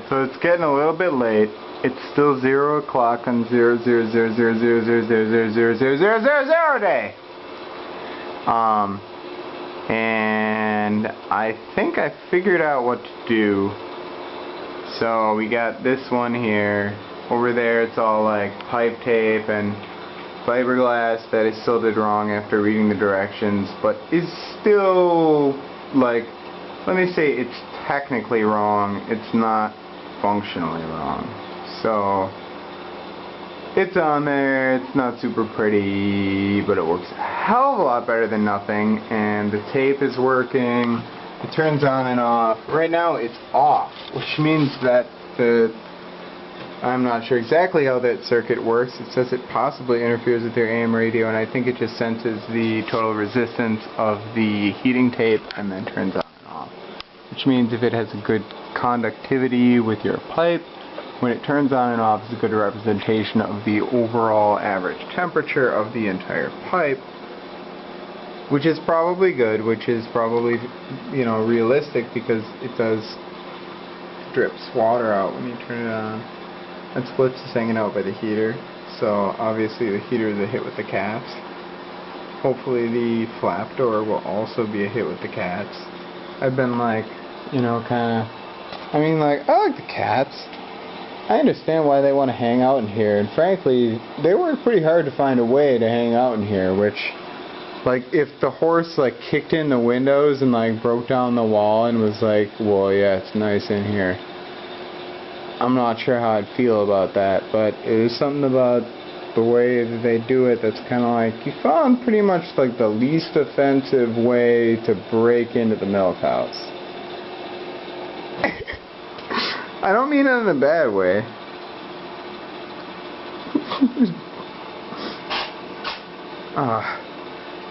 Alright, so it's getting a little bit late. It's still 0 o'clock on 0000000000000 day. And I think I figured out what to do. So we got this one here. Over there it's all like pipe tape and fiberglass that I still did wrong after reading the directions, but is still, like, let me say it's technically wrong, it's not functionally wrong. So it's on there, it's not super pretty, but it works a hell of a lot better than nothing, and the tape is working, it turns on and off. Right now it's off, which means that I'm not sure exactly how that circuit works. It says it possibly interferes with your AM radio, and I think it just senses the total resistance of the heating tape and then turns on and off. Which means if it has a good conductivity with your pipe, when it turns on and off, it's a good representation of the overall average temperature of the entire pipe, which is probably good, which is probably, you know, realistic, because it drips water out when you turn it on. That split's is hanging out by the heater, so obviously the heater is a hit with the cats. Hopefully the flap door will also be a hit with the cats. I've been like, you know, kinda, I mean, like, I like the cats. I understand why they want to hang out in here, and frankly, they work pretty hard to find a way to hang out in here, which, like, if the horse, like, kicked in the windows and, like, broke down the wall and was like, well, yeah, it's nice in here, I'm not sure how I'd feel about that, but it is something about the way that they do it that's kind of like, you found pretty much, like, the least offensive way to break into the milk house. I don't mean it in a bad way.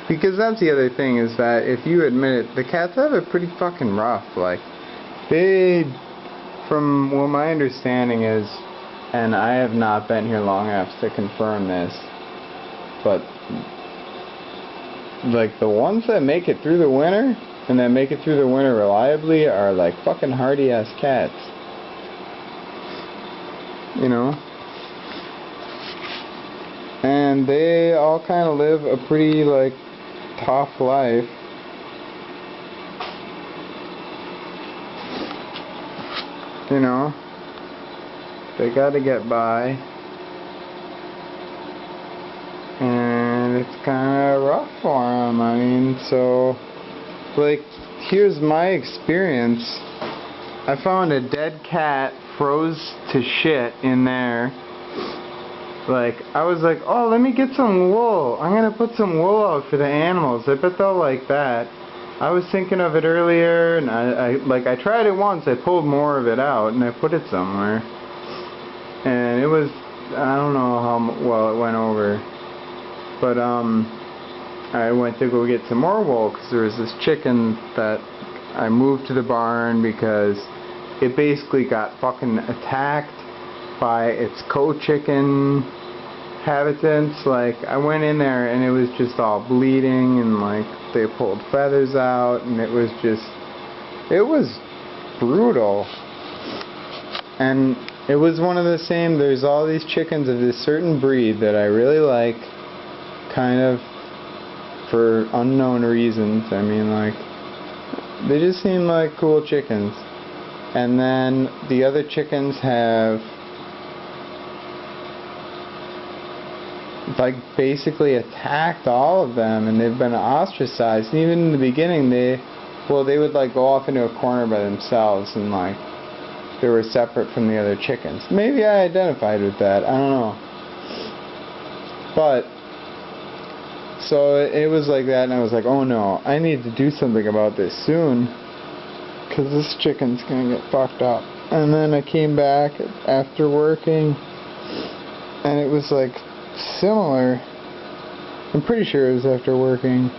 Because that's the other thing, is that if you admit it, the cats have it pretty fucking rough. Like, they, from what my understanding is, and I have not been here long enough to confirm this, but like the ones that make it through the winter, and that make it through the winter reliably, are like fucking hardy ass cats. You know? And they all kind of live a pretty, like, tough life. You know? They gotta get by. And it's kind of rough for them. I mean, so, like, here's my experience. I found a dead cat froze to shit in there. Like, I was like, oh, let me get some wool. I'm gonna put some wool out for the animals. I bet they'll like that. I was thinking of it earlier, and I tried it once. I pulled more of it out, and I put it somewhere. And it was, I don't know how well it went over. But, I went to go get some more wool, because there was this chicken that I moved to the barn because it basically got fucking attacked by its co-chicken habitants. Like, I went in there and it was just all bleeding, and like they pulled feathers out, and it was brutal. And it was one of the same, there's all these chickens of this certain breed that I really like, kind of for unknown reasons. I mean, like, they just seem like cool chickens. And then the other chickens have, like, basically attacked all of them, and they've been ostracized. And even in the beginning, they would, like, go off into a corner by themselves, and, like, they were separate from the other chickens. Maybe I identified with that, I don't know. But, so it was like that, and I was like, oh no, I need to do something about this soon, because this chicken's gonna get fucked up. And then I came back after working, and it was like similar. I'm pretty sure it was after working.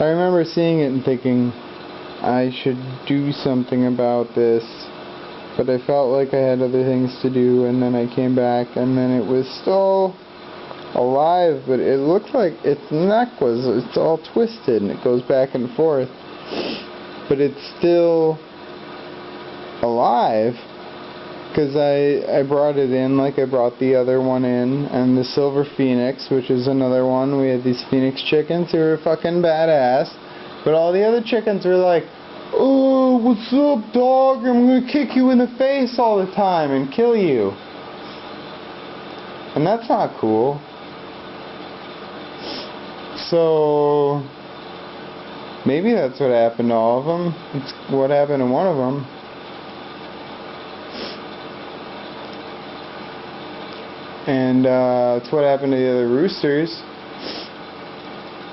I remember seeing it and thinking I should do something about this, but I felt like I had other things to do. And then I came back, and then it was still alive, but it looked like its neck it's all twisted, and it goes back and forth, but it's still alive, because I brought it in like I brought the other one in, and the Silver Phoenix, which is another one. We had these Phoenix chickens who were fucking badass, but all the other chickens were like, "Oh, what's up, dog? I'm gonna kick you in the face all the time and kill you." And that's not cool. So maybe that's what happened to all of them. It's what happened to one of them. And it's what happened to the other roosters.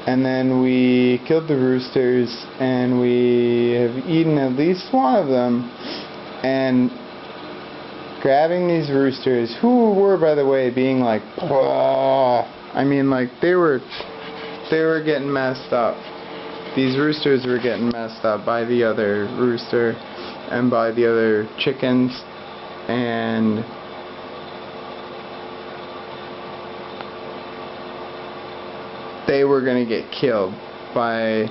And then we killed the roosters, and we have eaten at least one of them. And grabbing these roosters, who were, by the way, being like, I mean, like, they were getting messed up. These roosters were getting messed up by the other rooster and by the other chickens, and they were going to get killed by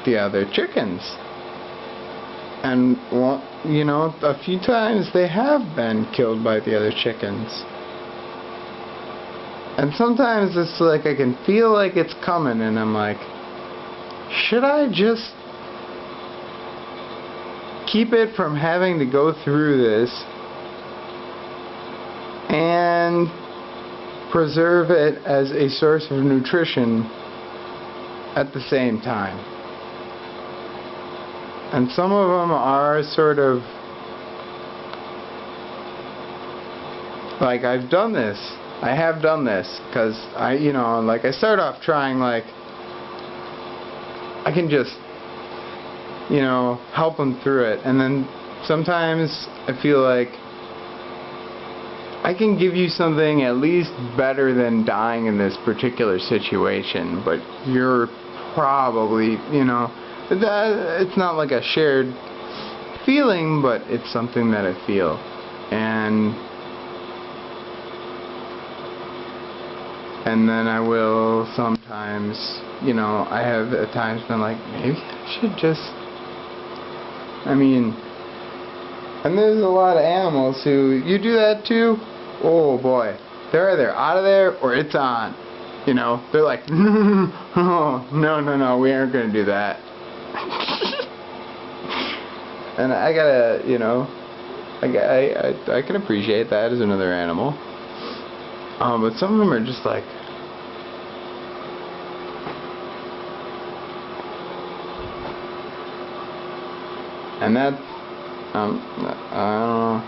the other chickens. And, well, you know, a few times they have been killed by the other chickens. And sometimes it's like I can feel like it's coming, and I'm like, should I just keep it from having to go through this and preserve it as a source of nutrition at the same time? And some of them are sort of like, I've done this. I have done this because you know, like, I start off trying, like, I can just, you know, help them through it, and then sometimes I feel like I can give you something at least better than dying in this particular situation, but you're probably, you know, it's not like a shared feeling, but it's something that I feel. And then I will sometimes, you know, I have at times been like, maybe I should just, I mean, and there's a lot of animals who, you do that too, oh boy, they're either out of there or it's on, you know, they're like, no, we aren't going to do that. And I gotta, you know, I can appreciate that as another animal. But some of them are just like, and that, I don't know.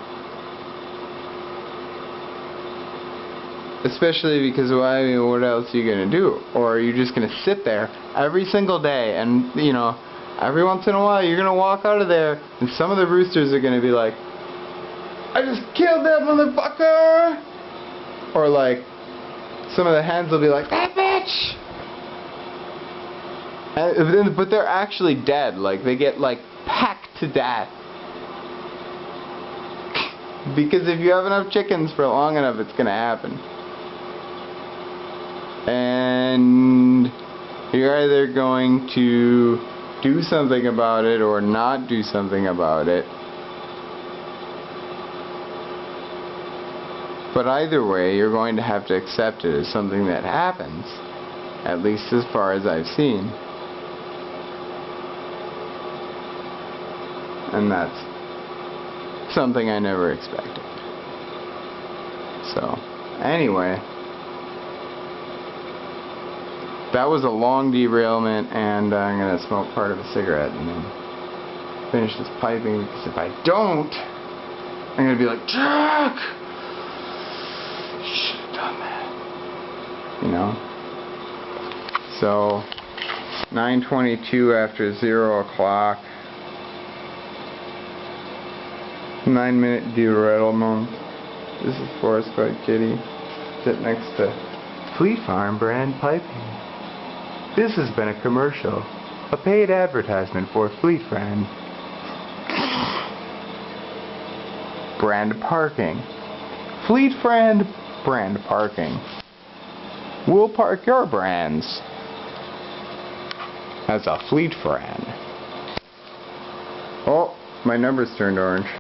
Especially because, well, I mean, what else are you gonna do? Or are you just gonna sit there every single day, and, you know, every once in a while you're gonna walk out of there, and some of the roosters are gonna be like, I just killed that motherfucker! Or like, some of the hens will be like, that bitch! But they're actually dead. Like, they get, like, packed to death. Because if you have enough chickens for long enough, it's gonna happen. And you're either going to do something about it or not do something about it. But either way, you're going to have to accept it as something that happens, at least as far as I've seen. And that's something I never expected. So, anyway, that was a long derailment, and I'm going to smoke part of a cigarette and then finish this piping, because if I don't, I'm going to be like, Jack! Should have done that, you know. So 9:22 after 0 o'clock, 9-minute derailment. This is Forest White Kitty, sit next to Fleet Farm brand piping. This has been a commercial, a paid advertisement for Fleet Farm brand parking. Fleet Farm brand parking. We'll park your brands as a Fleet Farm. Oh, my number's turned orange.